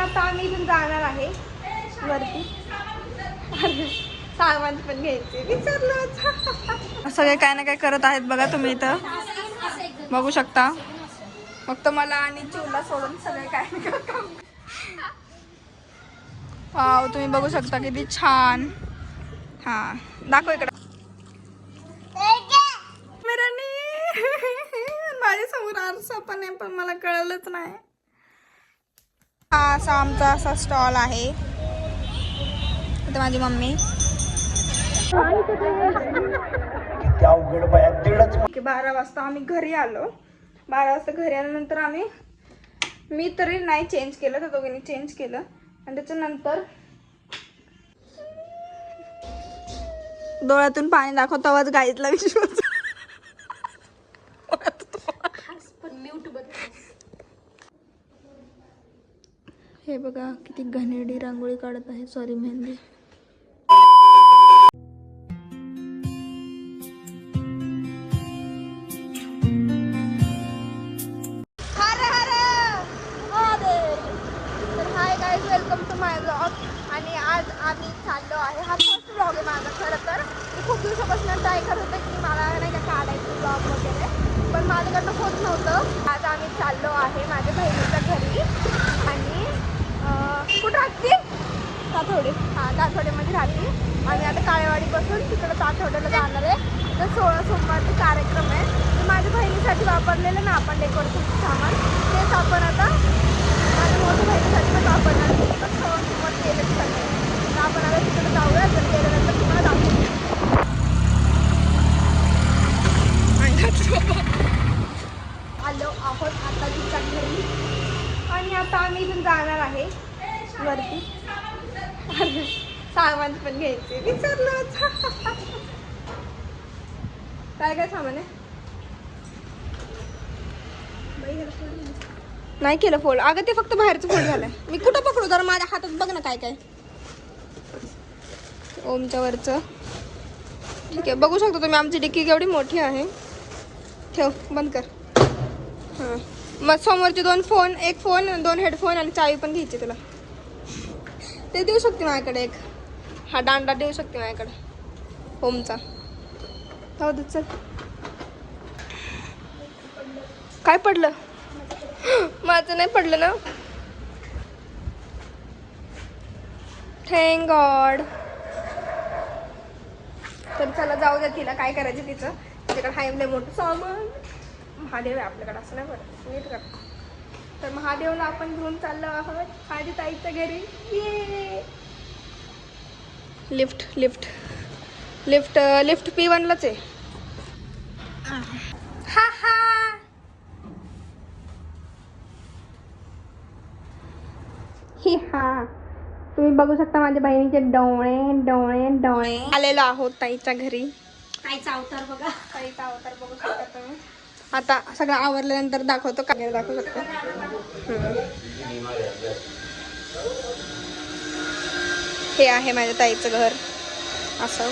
आता आम्ही इथून जाणार आहे वरती. सामान पण घ्यायचे विसरलो. सगळे काय ना काय करत आहेत बघा, तुम्ही इथं बघू शकता. फक्त मला आणि चिवला सोडून सगळे काय ना काय काम. वाव, तुम्ही बघू शकता किती छान. हा दाखव इकडे. माझ्या समोर आरसा पण आहे, पण मला कळलंच नाही. हा असा आमचा असा स्टॉल आहे. इथे माझी मम्मी. 12 वाजता आम्ही घरी आलो. 12 वाजता घरी आल्यानंतर मी तरी नाही चेंज केलं, तर दोघींनी चेंज केलं. आणि त्याच्यानंतर डोळ्यातून पाणी दाखवतो आवाज गाईतला विश्वास. हे बघा किती घाणेरडी रांगोळी काढत आहे. सॉरी मेहंदी. Welcome to my blog. आणि आज आम्ही चाललो आहे. हा फर्स्ट ब्लॉग आहे माझा. खरं तर मी खूप दिवसापासून ट्राय करत होते की मला नाही का काढायचं ब्लॉग वगैरे, पण माझ्याकडनं होत नव्हतं. आज आम्ही चाललो आहे माझ्या बहिणीच्या घरी. आणि कुठं राहते? ताथोडे. हां, ताथोडेमध्ये राहते. आम्ही आता काळेवाडीपासून तिकडं ताथोड्याला जाणार आहे. तर 16 सोमवारचा कार्यक्रम आहे. तर माझ्या बहिणीसाठी वापरलेलं ना आपण डेकोरेशनचं सामान, तेच आपण आता माझ्या मोठ्या बहिणीसाठी पण वापरणार. तिकडं 16 सोमवार केलं सगळं. तर आपण आता तिकडे जाऊया. जर गेल्यानंतर तुम्हाला दाखवू. आलो आहोत आता तिच्या घरी. आणि आता आम्ही इथून जाणार आहे वरती. सामान पण घ्यायचे विसरलोच. काय काय सामान आहे? नाही केलं फोल्ड. अगं ते फक्त बाहेरचं फोल्ड झालंय. मी कुठं पकडू? जरा माझ्या हातात बघ ना काय काय. ओमच्या वरचं ठीक आहे. बघू शकता तुम्ही आमची डिक्की केवढी मोठी आहे. ठेव, बंद कर. हां, मग समोरचे 2 फोन, 1 फोन, 2 हेडफोन आणि चावी पण घ्यायची तुला. ते देऊ शकते माझ्याकडे एक. हा दांडा देऊ शकते माझ्याकडे ओमचा. हो दे. चल. काय पडलं? माझं नाही पडलं ना. Thank God. तर चला जाऊ द्या, तिला काय करायचं तिचं. तिच्याकडे हाय लय मोठं सामान. महादेव आहे आपल्याकडे, असं नाही बरं नीट कर. तर महादेवला आपण घेऊन चाललो आहोत माझ्या ताईच्या घरी. ये लिफ्ट लिफ्ट लिफ्ट लिफ्ट P1लाच आहे. हा हा. ही हा, तुम्ही बघू शकता माझ्या बहिणीचे डोळे डोळे डोळे. आलेलो आहोत ताईच्या घरी. ताईचा अवतार बघा. ताईचा अवतार बघू शकता तुम्ही. आता सगळं आवरल्यानंतर दाखवतो. काय दाखवू शकतो. हे आहे माझ्या ताईचं घर असं.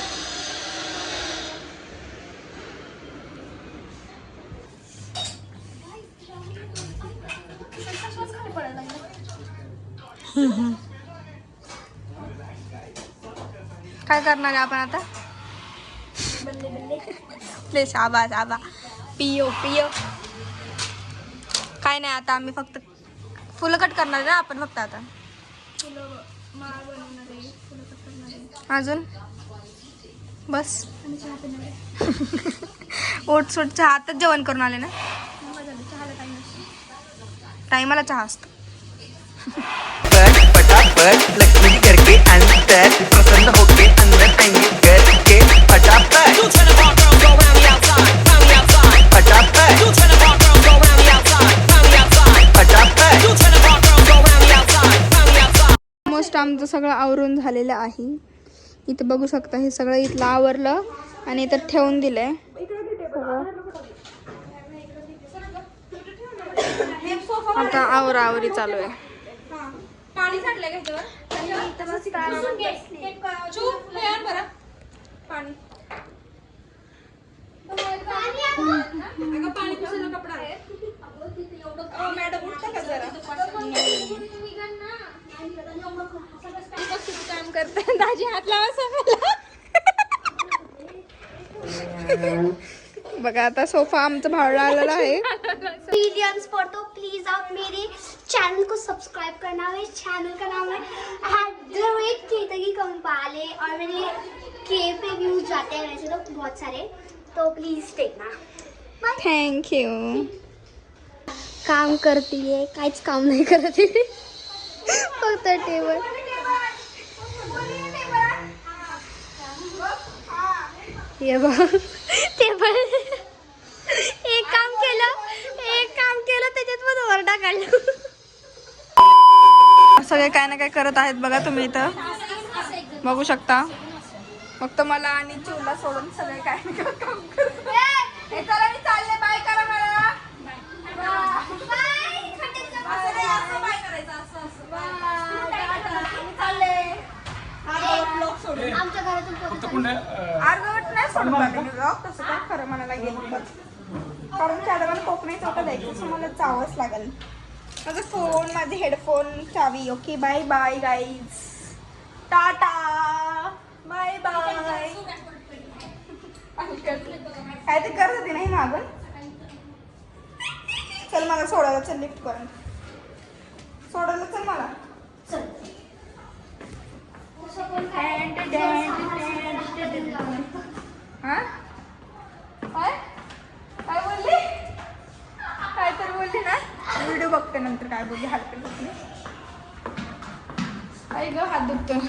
काय करणार आहे आपण आता? प्लीज आबा आबा पियो पियो. काय नाही, आता आम्ही फक्त फुलं कट करणार आहे ना आपण. फक्त आता अजून बस. ओट सूट चहा. आताच जेवण करून आले ना. टाइमाला चहा असतो. फटाफट लक्ष्मी करके अंतर प्रसन्न होके अंदर आएंगे घर के. फटाफट ऑलमोस्ट आमचं सगळं आवरून झालेलं आहे. इथं बघू शकता हे सगळं इथलं आवरलं आणि इथं ठेवून दिलंय. आता आवरावरी चालू आहे. पाणी सांडलंय घ्यायचं पाणी. पाणी पुसायला कपडा आहे. मॅडम उठता का जरा. काम करते दाजी हात लावा बघा आता सोफा आमचं भाडं आलेला आहे. वीडियोस पर तो प्लीज आप मेरे चैनल को सब्सक्राइब करना. मेरे चैनल का नाम है @केतकी कंपाले और मेरे के पे व्यूज जाते हैं वैसे तो बहुत सारे, तो प्लीज देखना. थँक्यू. काम करती है, काहीच काम नाही करत आहे, फक्त टेबल. ये बघ टेबल एक काम केलं त्याच्यात पण ओरडा काढला. सगळे काय ना काय करत आहेत बघा तुम्ही इथं बघू शकता. फक्त मला आणि चिवला सोडून सगळे काय ना काय काम करतात. हे चला मी चालले, बाय करा मला. आमच्या घरातून अर्धवट नाही सोडून आले मी ब्लॉग, तसं काय खरं म्हणायला गेलं कारण की आता मला कोकणी चौका जायचं असं मला जावंच लागेल. माझा फोन, माझे हेडफोन, चावी. Okay bye bye guys, ta-ta bye bye. काय ते करत होती नाही मागून. चल मला सोडायला, चल लिफ्ट करून सोडायला चल मला. हा काय काय बोलली, काय तर बोलली ना. व्हिडिओ बघते नंतर काय बोलली. हात पण दुखले, आई ग हात दुखतो.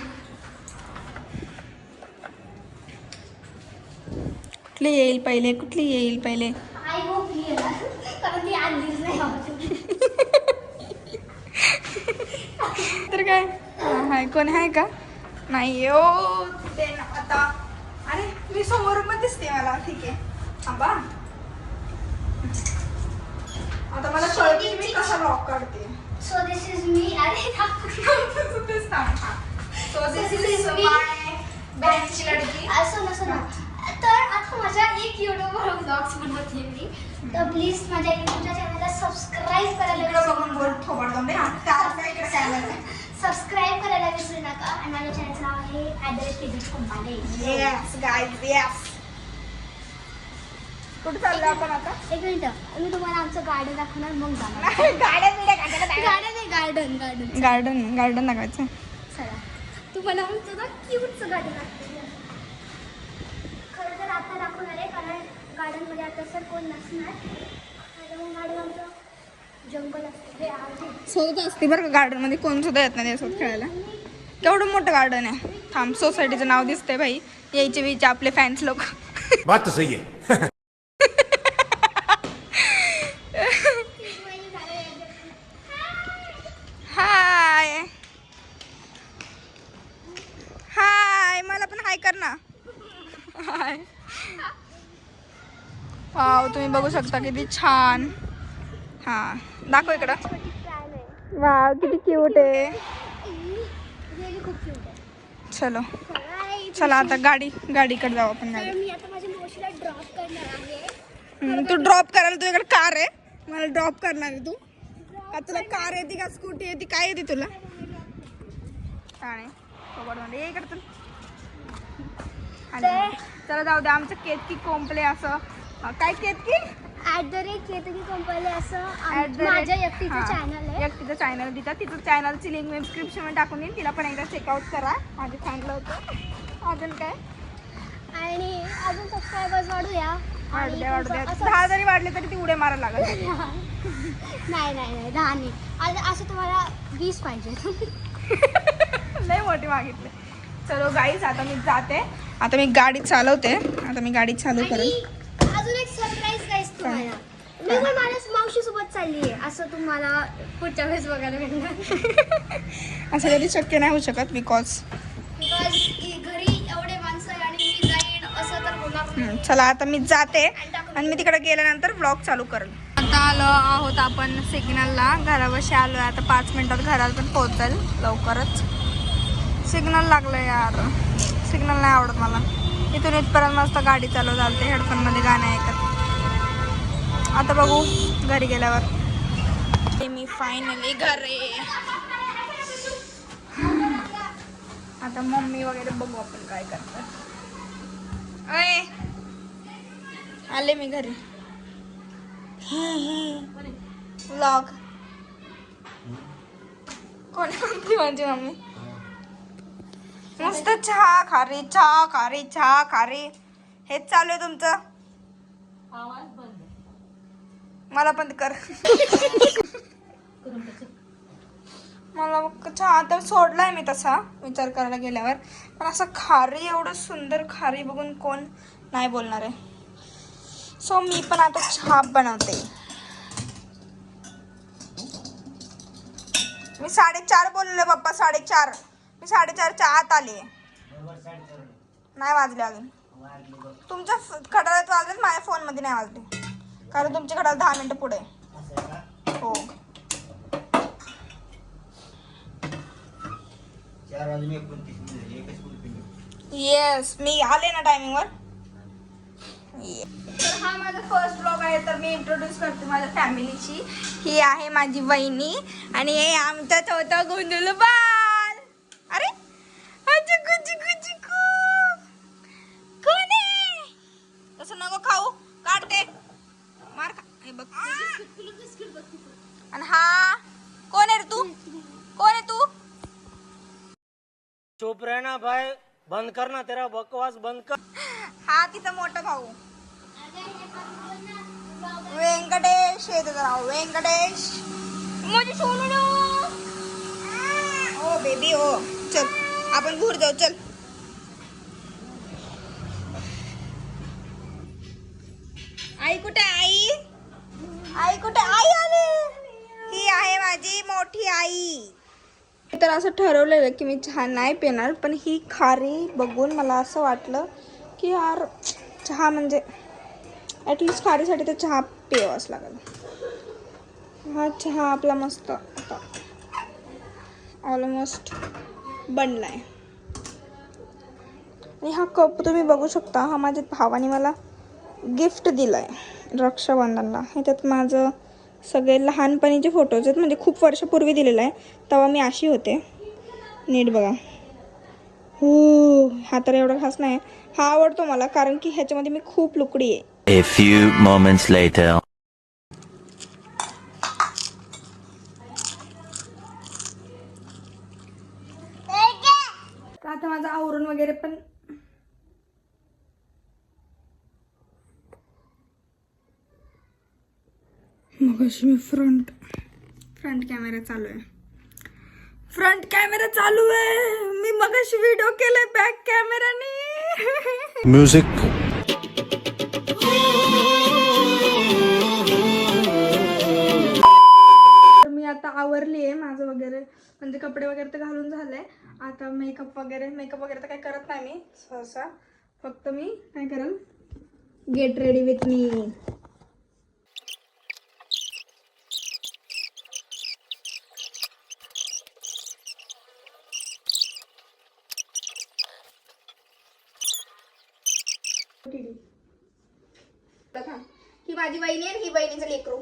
कुठली येईल पहिले, कुठली येईल पहिले. आई होप कारण ती आणलीच नाही. तर काय हाय, कोण आहे का नाही. ओ ते ना आता. अरे मी समोर पण दिसते मला. ठीक आहे थांबा, आता मला कळते मी कसा ब्लॉग काढते. So this is me. अरे तेच थांब. सो दिस इज माय बहनची लडकी. असं नसं ना. तर आता माझ्या एक युट्यूबवर ब्लॉग्स बनवते मी, तर प्लीज माझ्या युट्यूबच्या चॅनलला सबस्क्राईब करायला इकडे बघून बोल थोबड दम रे. इकडे चॅनल सबस्क्राईब करायला विसरू नका. आणि माझ्या चॅनलचं नाव आहे @केतकी. Yes guys yes. कुठे चाललो आपण आता. एक मिनिट, मी तुम्हाला आमचं गार्डन दाखवणार मग जाणार. गार्डन गार्डन दाखवायचं. चला तुम्हाला आमचं ना क्यूटचं गार्डन दाखवते. खरं तर आता दाखवणार आहे कारण गार्डनमध्ये आता सर कोण नसणार. गार्डन आमचं जंगल असतं हे आहे. सोबत असते बरं का गार्डन मध्ये, कोण सुद्धा येत नाही त्यासोबत खेळायला. केवढं मोठं गार्डन आहे. थांब, सोसायटीचं नाव दिसतंय भाई. यायचे बीचे आपले फॅन्स लोक. बात तो सही है. हाय हाय, मला पण हाय कर ना. हाय. वाव, तुम्ही बघू शकता किती छान. हा दाखव इकडं. वाव किती क्यूट आहे. खूप क्यूट आहे. चलो चला आता गाडीकडे जाऊ आपण. गाडी मी आता माझ्या मावशीला ड्रॉप करणार आहे. तू ड्रॉप करायला, तुझ्याकडे कार आहे. मला ड्रॉप करणार आहे तू. का तुला कार येते का स्कूटी येते, काय येते तुला. ये इकडे तू. चला जाऊ दे. आमचं केतकी कोंपले असं काय केतकी केतकी कंपनी असं माझ्या एकटीचं चॅनल आहे. एकटीचं चॅनल तिथं. तिचं चॅनलची लिंक मी डिस्क्रिप्शन मध्ये टाकून देईन. तिला पण एकदा चेकआउट करा. माझे सांगितलं होतं. अजून काय, आणि अजून सबस्क्रायबर्स वाढूया. वाढू द्या. 10 जरी वाढले तरी ती उड्या मारायला लागत. नाही 10 नाही. असं तुम्हाला 20 पाहिजे. लय मोठी मागितले. चलो गाईज, आता मी जाते. आता मी गाडी चालवते. आता मी गाडी चालू करेन. अजून एक सरप्राईज गाईज तुम्हाला. मी पण माझ्या मावशी सोबत चालली आहे. असं तुम्हाला पुढच्या वेळेस बघायला भेटणार. असं कधी शक्य नाही होऊ शकत. बिकॉज घरी एवढे माणसं आहे आणि मी जाईन असं तर होणार. चला आता मी जाते आणि मी तिकडे गेल्यानंतर व्लॉग चालू करेल. आता आलो आहोत आपण सिग्नलला. घरापाशी आलो आहे. आता 5 मिनिटात घराला पण पोहोचेल लवकरच. सिग्नल लागलं यार. सिग्नल नाही आवडत मला. इथून इथपर्यंत मस्त गाडी चालू चालते हेडफोनमध्ये गाणे ऐकत. आता बघू घरी गेल्यावर. मी फायनली घरी. आता मम्मी वगैरे बघू आपण काय करतात. अय आले मी घरी. व्लॉग कोण म्हणते माझी मम्मी. मस्त चहा खारी चहा खारी चहा खारी हेच चालू आहे तुमचं. मला पण कर. मला चहा तर सोडलाय मी तसा विचार करायला गेल्यावर, पण असं खारी एवढं सुंदर खारी बघून कोण नाही बोलणार आहे. सो मी पण आता चहा बनवते. मी 4:30 बोलले पप्पा 4:30. मी 4:30च्या आत आले. नाही वाजले अजून. तुमच्या खडाळ्यात वाजले, माझ्या फोन मध्ये नाही वाजले कारण तुमच्या खडाला 10 मिनिटं पुढे. हो 4:29 येस मी आले ना टायमिंगवर. तर हा माझा फर्स्ट ब्लॉग आहे. तर मी इंट्रोड्यूस करते माझ्या फॅमिलीची. ही आहे माझी वहिनी आणि हे आमचा चौथा गोंधळ बाल. अरे कोण आहे? तसं नको खाऊ काढते मार खा. हे बघ. आणि हा कोण आहे रे तू? कोण आहे तू? चुप रहना भाई, बंद करना तेरा बकवास बंद कर. हा तिचा मोठा भाऊ व्यंकटेश. येतो जरा व्यंकटेश. माझी सोनू. ओ बेबी ओ चल आपण भूर जाऊ चल. आई कुठे? आई आई कुठे? आई आली. ही आहे माझी मोठी आई. तर असं ठरवलेलं की मी चहा नाही पिणार, पण ही खारी बघून मला असं वाटलं की यार चहा म्हणजे ॲटलिस्ट खारीसाठी तर चहा पिवाच लागेल. हा चहा आपला मस्त आता ऑलमोस्ट बनला आहे. आणि हा कप तुम्ही बघू शकता, हा माझ्या भावाने मला गिफ्ट दिला आहे रक्षाबंधनला. ह्याच्यात माझं सगळे लहानपणीचे फोटोज आहेत, म्हणजे खूप वर्षापूर्वी दिलेला आहे. तेव्हा मी अशी होते. नीट बघा. हो हा तर एवढा खास नाही. हा आवडतो मला कारण की ह्याच्यामध्ये मी खूप लुकडी आहे. A few moments later. आता माझं आवरून वगैरे पण मग अशी मी फ्रंट कॅमेरा चालू आहे. फ्रंट कॅमेरा चालू आहे. मी मगाशी व्हिडिओ केलाय बॅक कॅमेराने. Music. मी आता आवरली आहे माझं वगैरे, म्हणजे कपडे वगैरे तर घालून झालंय. आता मेकअप वगैरे तर काही करत नाही मी सहसा. फक्त मी काय करेल, गेट रेडी विथ मी. ही माझी बहिणी आहे, ही बहिणीचं लेकरू.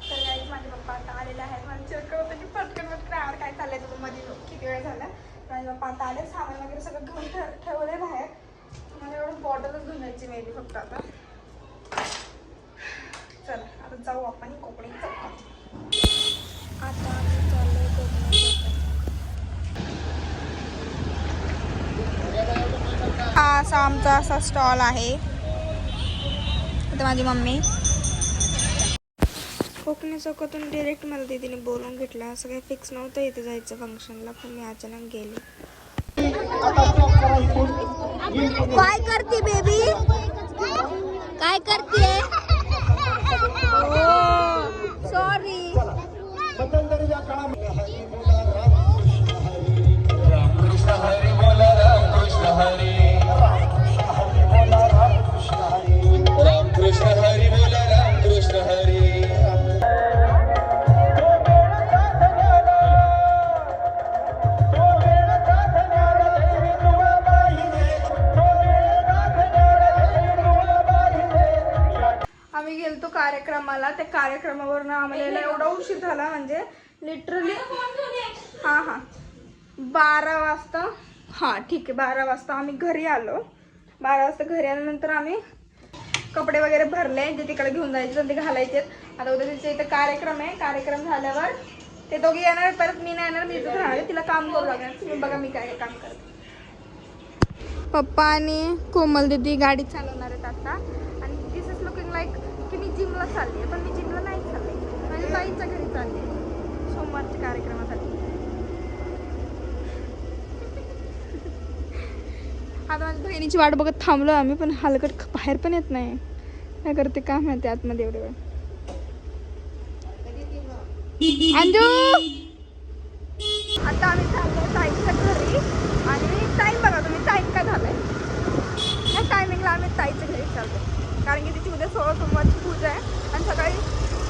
तर गाईज माझे पप्पा आता आलेले आहेत. मला चेक होतं की पटकन आवड काय चाललंय तुझं मध्ये किती वेळ झाला. माझे पप्पा आता आले, सामान वगैरे सगळं घेऊन ठेवलंय बाहेर. मला एवढं बॉटलच घेऊन यायची मेबी फक्त आता. चला आता जाऊ आपण कोकणी चौकात. आता आम्ही चाललोय कोकणी चौकात. हा असा आमचा असा स्टॉल आहे. आता माझी मम्मी कोकणी चौकातून डिरेक्ट मला दीदीने बोलवून घेतलं. असं काही फिक्स नव्हतं इथे जायचं फंक्शनला, पण मी अचानक गेले. काय करते बेबी? काय करते? सॉरी. आम्ही गेलतो कार्यक्रमाला. त्या कार्यक्रमावरून आम्हाला एवढा उशीर झाला, म्हणजे लिटरली. हा 12 वाजता. हां ठीक आहे, 12 वाजता आम्ही घरी आलो. 12 वाजता घरी आल्यानंतर आम्ही कपडे वगैरे भरले, जे तिकडे घेऊन जायचे ते घालायचे. आता उद्या तिच्या इथं कार्यक्रम आहे. कार्यक्रम झाल्यावर ते दोघी येणार, परत मी नाही येणार, मी इथं राहणार. तिला काम करू लागणार. तुम्ही बघा मी काय काम करते. पप्पा आणि कोमल दीदी गाडी चालवणार आहेत आता. आणि दिस इज लुकिंग लाईक की मी जिमला चालली आहे, पण मी जिमला नाही चालले. माझ्या ताईच्या घरी चालली आहे सोमवारच्या कार्यक्रमासाठी. आता माझ्या बहिणीची वाट बघत थांबलो आम्ही, पण हलकट बाहेर पण येत नाही. काय करते काय माहिती आतमध्ये एवढे वेळ. अंजू आता आम्ही चाललो ताईच्या घरी. आणि टाईम बघा तुम्ही, टाईम काय झालाय. या टायमिंगला आम्ही ताईच्या घरी चाललो, कारण की तिची उद्या 16 सोमवारची पूजा आहे. आणि सकाळी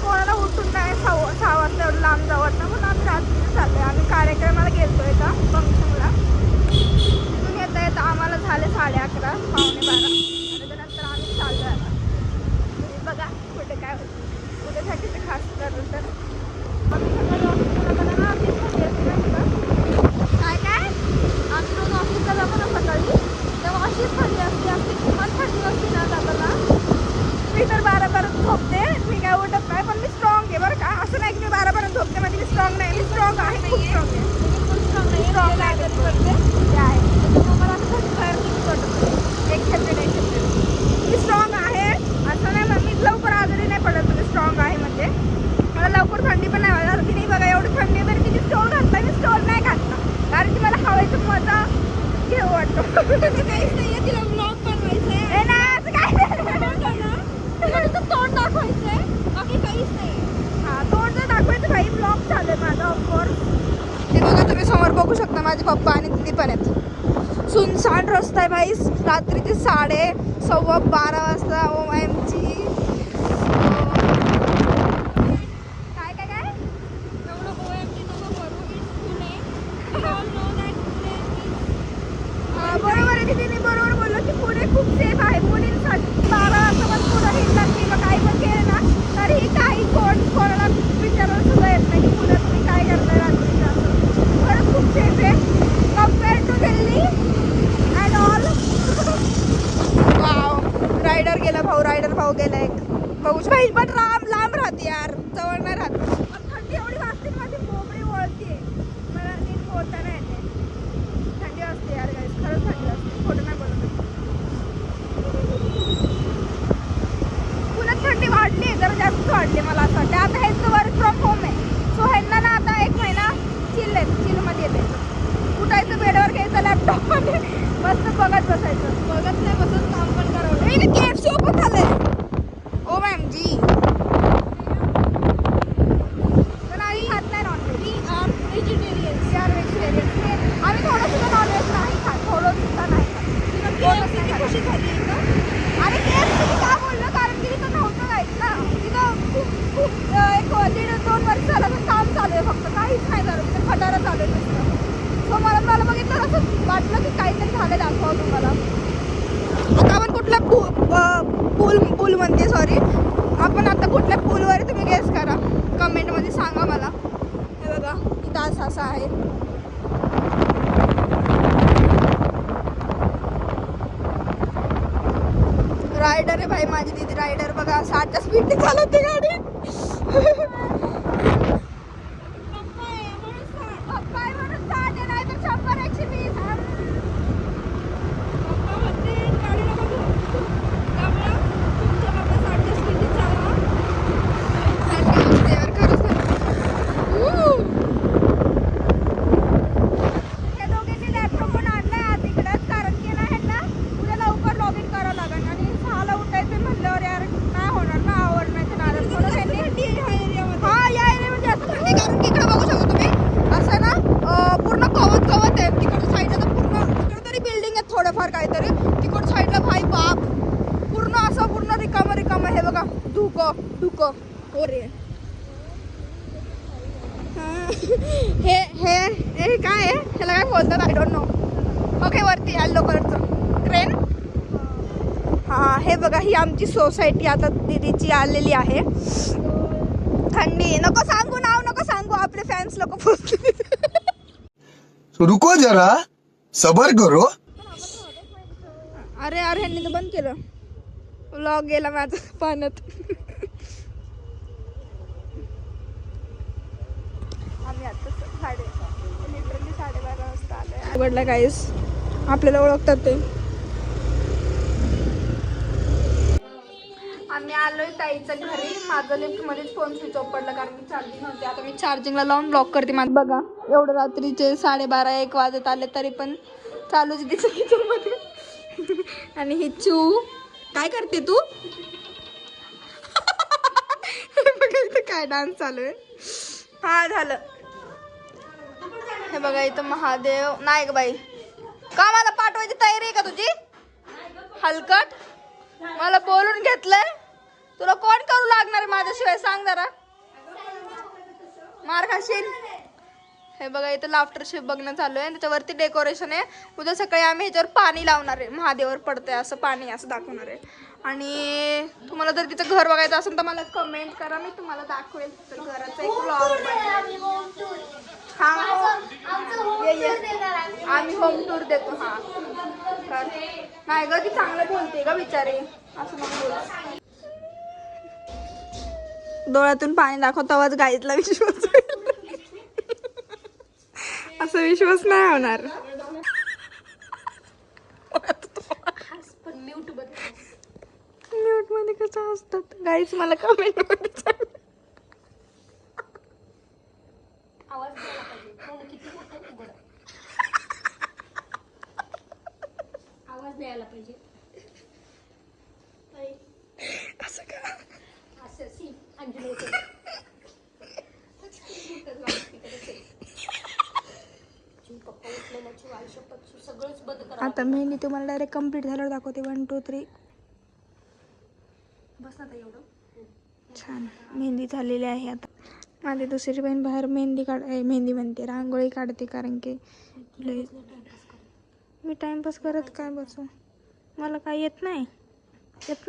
कोणाला उठून नाही 6 वाजता एवढं लांब जावत ना, म्हणून आम्ही रात्री चाललोय. आम्ही कार्यक्रमाला गेलतोय का फंक्शनला. तिथून येता येता आम्हाला झाले 11:30 पावणे 12. आणि त्यानंतर आम्ही चाललो आता. तुम्ही बघा कुठे काय होतं उद्यासाठी ते खास करून. तर आम्ही सकाळी ऑफिसला जाताना ना काय काय आम्ही रोज ऑफिसला जातो ना सकाळी, तेव्हा अशीच थंडी असते किमान थंडी असते ना जाताना. मी तर 12पर्यंत झोपते, मी काय उठत नाही. पण मी स्ट्रॉंग आहे बरं का, असं नाही की मी 12पर्यंत झोपते म्हणजे मी स्ट्रॉंग नाही. मी स्ट्रॉंग आहे, खूप स्ट्रॉंग आहे. फुल स्ट्रॉंग नाही, स्ट्रॉंग आहे करते ते आहे. त्याच्यामुळे मला असं थंडी बाहेर किती पडत एक्सेप्टेड. मी स्ट्रॉंग आहे असं नाही, मग मी लवकर आजारी नाही पडत. तुम्ही स्ट्रॉंग आहे म्हणजे मला लवकर थंडी पण नाही वाटत. की नाही बघा एवढी थंडी तरी किती स्टोल घातला. मी स्टोल नाही घातला कारण की मला हवायचं मजा घेऊ वाटतो. काहीच नाहीये, तिला ब्लॉग बनवायचंय ना, असं काय तुझं तोंड दाखवायचंय, बाकी काहीच नाही. हां तोंड जर दाखवायचं भाई, ब्लॉग चालू आहे माझा ऑफकोर्स. हे बघा तुम्ही समोर बघू शकता, माझे पप्पा आणि दिदी पण आहेत. सुनसान रस्ता आहे भाई, रात्रीचे 12:15 वाजता. OMG बरोबर आहे तिथे. मी बरोबर बोललो की पुणे खूप सेफ आहे मुलींसाठी. 12 वाजता पण पुढं हिंडलात किंवा काही पण केलं ना तरीही काही कोणाला विचारायला सुद्धा येत नाही की पुण्यात तुम्ही काय करताय रात्रीचं. असं खरंच खूप सेफ आहे compare to Delhi and all. Wow rider गेला भाऊ, रायडर भाऊ गेला एक. बघू भाई पण लांब राहते यार, जवळ नाही राहत. थंडी एवढी वाजते, माझी बोबडी वळते, मला नीट बोलता नाही येते. थंडी असते यार गाईस, खरंच थंडी असते, खोटं नाही बोलत. पुण्यात थंडी वाढली आहे, जरा जास्त वाढली मला असं वाटतं. आता ह्यांचं वर्क फ्रॉम होम आहे, सो ह्यांना ना आता 1 महिना चिलमध्ये येते. उठायचं, बेडवर घ्यायचं लॅपटॉपमध्ये, मस्त बघत बसायचं. बघत नाही बसत, काम पण करावं. हे KFC ओपन झालंय. OMG पण आम्ही खात नाही नॉनव्हेज. व्हेजिटेरियन आम्ही थोडं सुद्धा नॉनव्हेज नाही खात, थोडं सुद्धा नाही खात. खुशी झाली आणि KFC का बोललं, कारण की तिथं नव्हतं जायचं ना. तिथं खूप 1-1.5-2 वर्ष झालं तर काम चालू आहे, फक्त काहीच नाही झालं. तिथं खटारा चालू आहे नुसतं. सो मला बघितलं असं वाटलं की काहीतरी झालं, दाखवा तुम्हाला. आता आपण कुठल्या पूल म्हणते, सॉरी, आपण आता कुठल्या पूलवर तुम्ही गेस करा, कमेंटमध्ये सांगा मला. हे बघा इथं असं आहे. रायडर आहे भाई, माझी दीदी रायडर. बघा 60च्या स्पीडने चालवते गाडी. थोडंफार काहीतरी तिकड साईडला भाई बाप पूर्ण रिकाम. हे बघा धुकं हो रे. हे काय आहे, ह्याला काय बोलतात आय डोंट नो. ओके वरती येलो कलरचं ट्रेन. हा हे बघा, ही आमची सोसायटी आता दीदीची आलेली आहे. थंडी नको सांगू, नाव नको सांगू, आपले फॅन्स लोक रुको जरा सबर करो. अरे अरे ह्यांनी तर बंद केलं. व्लॉग गेला माझा पाण्यात. आम्ही आता लिटरली 12:30 वाजता आलोय. उघडला गाईस, आपल्याला ओळखतात ते. आम्ही आलोय ताईच्या घरी. माझं लिफ्ट मध्येच फोन स्विच ऑफ पडला कारण की चार्जिंग नव्हती. आता मी चार्जिंगला लावून ब्लॉक करते. माझं बघा एवढं रात्रीचे 12:30-1 वाजत आले तरी पण चालूच दिसत किचन मध्ये. आणि ही चू काय करते तू? बघा इथं काय डान्स चालू आहे. हा झालं. हे बघा इथं महादेव. नाही ग बाई, का मला पाठवायची तयारी आहे का तुझी? हलकट, मला बोलून घेतलंय. तुला कोण करू लागणार माझ्याशिवाय सांग जरा. मार खाशील. हे बघा इथं लाफ्टर शेफ बघणं चालू आहे. त्याच्यावरती डेकोरेशन आहे. उद्या सकाळी आम्ही ह्याच्यावर पाणी लावणार आहे. महादेवावर पडतंय असं पाणी असं दाखवणार आहे. आणि तुम्हाला जर तिचं घर बघायचं असेल तर मला कमेंट करा, मी तुम्हाला दाखवेल. तर घराचा एक व्लॉग. हा आम्ही होम टूर देतो. हा नाही ग, ती चांगलं बोलते ग बिचारी, असं नको बोल. डोळ्यातून पाणी दाखवताच गाईतला विश्वास. असं विश्वास नाही होणार. म्यूट मध्ये कसं असतात गाईच, मला कमेंट मध्ये सांग. आवाज द्यायला पाहिजे. असं का? आता मेहंदी तुम्हाला डायरेक्ट कम्प्लीट झाल्यावर दाखवते. 1 2 3 बस आता एवढं छान मेहंदी झालेली आहे. आता माझी दुसरी बहीण बाहेर मेहंदी म्हणते रांगोळी काढते कारण की मी टाइमपास करत काय बसू. मला काय येत नाही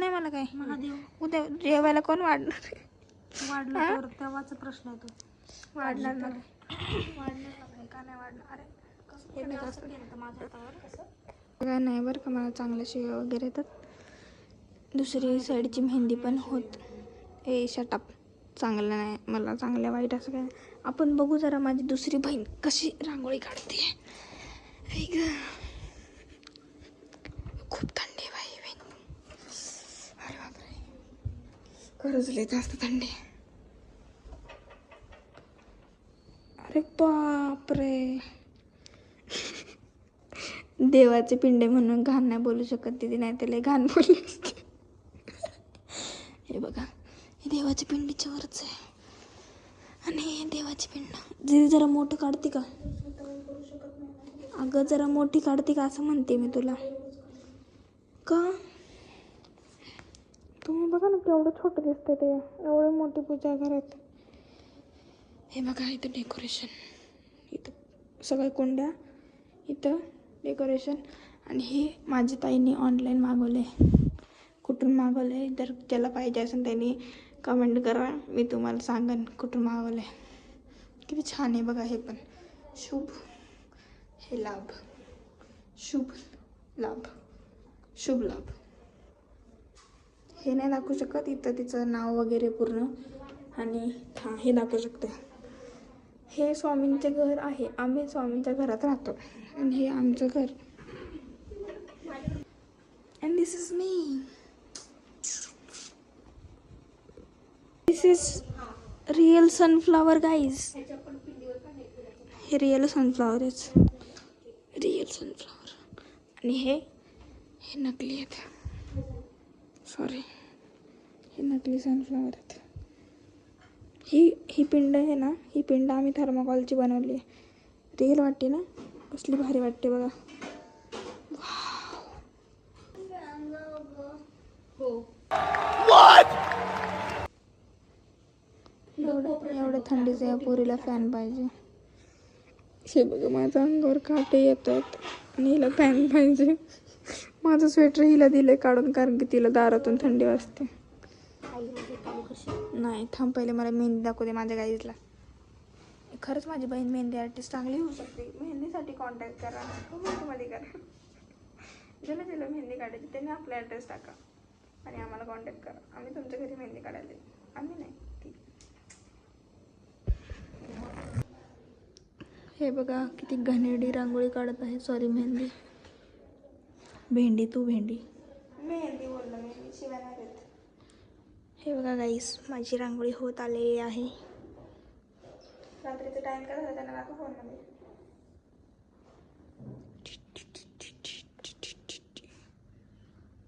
मला काय. उद्या जेवायला कोण वाढणार? वाढलं तेव्हाच प्रश्न येतो. वाढणार का नाही वाढणार? अरे काय नाही बरं का, मला चांगल्या शिव्या वगैरे येतात. दुसरी साईडची मेहंदी पण होत. शटअप, चांगलं नाही मला, चांगल्या वाईट असं काय. आपण बघू जरा माझी दुसरी बहीण कशी रांगोळी काढते. खूप थंडी आहे बाई. अरे बापरे, खरंच लय जास्त थंडी. अरे बापरे, देवाचे पिंडे म्हणून घाण नाही बोलू शकत तिथे, नाही त्याला घाण बोलली असते. हे बघा, हे देवाच्या पिंडीच्या वरच आहे. आणि हे देवाची पिंड जे जरा मोठं काढते का अगं, जरा मोठी काढते का असं म्हणते मी तुला. का तुम्ही बघा ना केवढं छोटं दिसते ते, एवढी मोठी पूजा घरात. हे बघा इथं डेकोरेशन, इथं सगळ्या कुंड्या, इथं डेकोरेशन. आणि हे माझी ताईने ऑनलाईन मागवले. कुठून मागवले जर ज्याला पाहिजे असेल त्यांनी कमेंट करा, मी तुम्हाला सांगेन कुठून मागवले. किती छान आहे बघा. हे पण शुभ, हे लाभ, शुभ लाभ, शुभ लाभ. हे नाही दाखवू शकत, इथं तिचं नाव वगैरे पूर्ण. आणि हां हे दाखवू शकते. हे स्वामींचे घर आहे. आम्ही स्वामींच्या घरात राहतो. आणि हे आमचं घर. And this is me. This is real sunflower guys. हे रिअल सनफ्लावर आहेच, रिअल सनफ्लावर. आणि हे नकली आहेत. सॉरी, हे नकली सनफ्लावर आहेत. ही पिंड आहे ना, ही पिंड आम्ही थर्माकॉलची बनवली आहे. रिअल वाटते ना, कसली भारी वाटते बघा. एवढ्या थंडीचं या पोरीला फॅन पाहिजे. हे बघा माझ्या अंगावर काटे येत आहेत आणि हिला फॅन पाहिजे. माझं स्वेटर हिला दिलं काढून कारण की तिला दारातून थंडी वाजते. नाही थांब, पहिले मला मेहंदी दाखवते माझ्या गाईजला. खरंच माझी बहीण मेहंदी आर्टिस्ट चांगली होऊ शकते. मेहंदीसाठी कॉन्टॅक्ट करा, मध्ये करा. ज्याला ज्याला मेहंदी काढायची त्यांनी आपला ॲड्रेस टाका आणि आम्हाला कॉन्टॅक्ट करा. आम्ही तुमच्या घरी मेहंदी काढायला येऊ. आम्ही नाही, ठीक. हे बघा किती घाणेरडी रांगोळी काढत आहे. सॉरी मेहंदी, भेंडी, तू भेंडी, मेहंदी बोललो मी, शिवाय नाही देत. हे बघा गाईस, माझी रांगोळी होत आलेली आहे. रात्रीचा टाइम काय झाला त्यांना दाखव फोनमध्ये.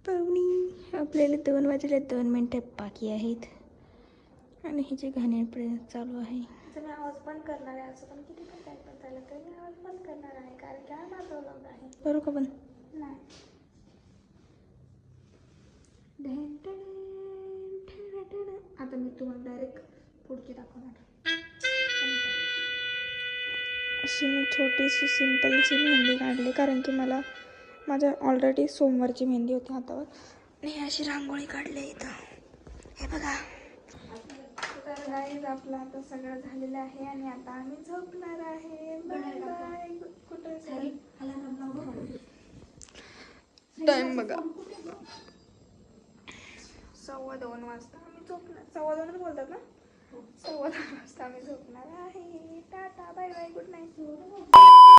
पाहुणी आपल्याला 2 वाजले, 2 मिनटं बाकी आहेत आणि हे जे घाणेरडे प्रयत्न चालू आहे. तर मी आवाज बंद करणार आहे. असं पण किती पण काय पण चाललं तर मी आवाज बंद करणार आहे, कारण की हा माझा व्लॉग आहे. करू का बंद? नाही. आता मी तुम्हाला डायरेक्ट पुढची दाखवणार. अशी मी छोटीशी सिम्पलची मेहंदी काढली, कारण की मला माझ्या ऑलरेडी सोमवारची मेहंदी होती हातावर आणि अशी रांगोळी काढली इथं. हे बघा. तर गाईज आपलं आता सगळं झालेलं आहे आणि आता आम्ही झोपणार आहे. Bye bye. कुठे टाइम बघा, 2:15 वाजता आम्ही झोपणार. 2:15 बोलतात ना, 2:15 वाजता आम्ही झोपणार आहे. Ta-ta, bye bye, good night.